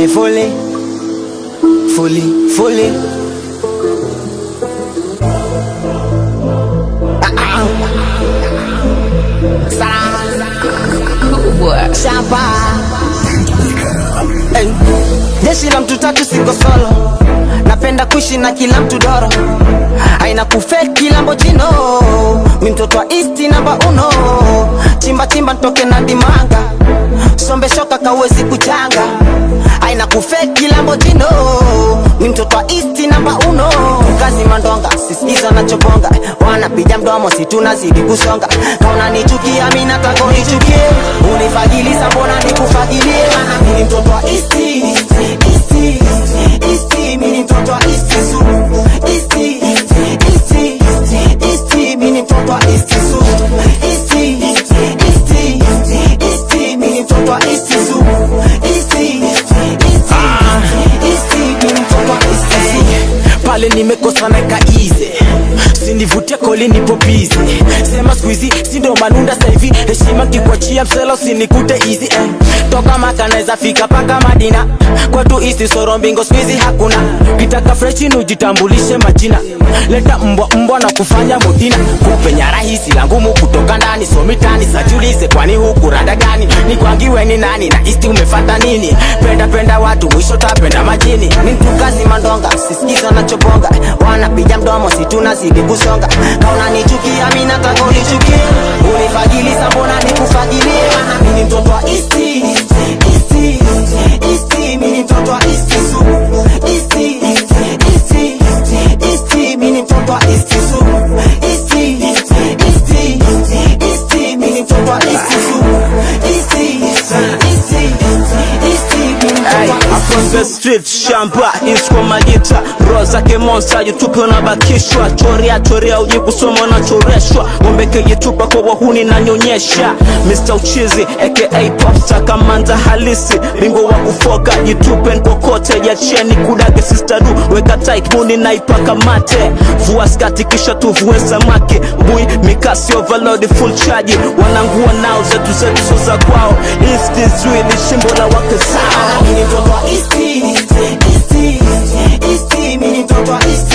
fully. Shamba jeshi la mtu tatu, siko solo. Napenda kuishi na kila mtu doro, haina kufeki Lamborghini. Mi mtoto wa East namba uno, chimba ntoke na dimanga, sombe shoka kawezi kuchanga, haina kufeki Lamborghini. Mi mtoto wa East namba uno, kazi mandonga, sisikiza na chobonga, wanapiga mdomo si tunazidi kusonga. Kauna nichukia mi nataka unichukie, unifagiliza mbona nikufagilie. Mimi mtoto wa East, mimi mtoto wa East, mimi mtoto wa East, mimi mtoto wa East, pale nimekosa naika easy, sinivutia koli nipo busy. Sema squeezy, sindo manunda saivi, heshima kikuachia msela usinikute easy. Toka maka naeza fika paka Madina, kwetu East soro mbingo squeezy hakuna. Kitaka freshi nujitambulishe majina, leta mbwa na kufanya modina. Kupenya rahisi langumu kutoka ndani, so mitani sajulize kwani huku rada gani. Ni kwangiwe ni nani na East umefata nini? Penda watu mwisho tapenda majini. Ni mtukazi mandonga, sisikiza na chobonga, wanapiga mdomo si tunazidi kusonga. Kauna nichukia mi nataka unichukie, unifagiliza mbona nikufagilie. Mimi mtoto wa East, mimi mtoto wa East, mimi mtoto wa East, mimi mtoto wa East. From the street, shamba, isko malita, roza ke monster, YouTube unabakishwa. Chorea uji kusoma na choreshwa, ngombeke yetupa kwa wahuni na nyonyesha. Mr. Uchizi, aka Popstar, kamanda halisi, bingo wa kufoka, YouTube nkokote, ya cheni kudage sister du, weka tight, muni na ipaka mate. Vua skati kisha tuvue samaki, bui, mikasi overload, full charge, wanangua nao, zetu soza kwao. East is really shimbo la wake sao. Mimi mtoto wa East, mimi mtoto wa East.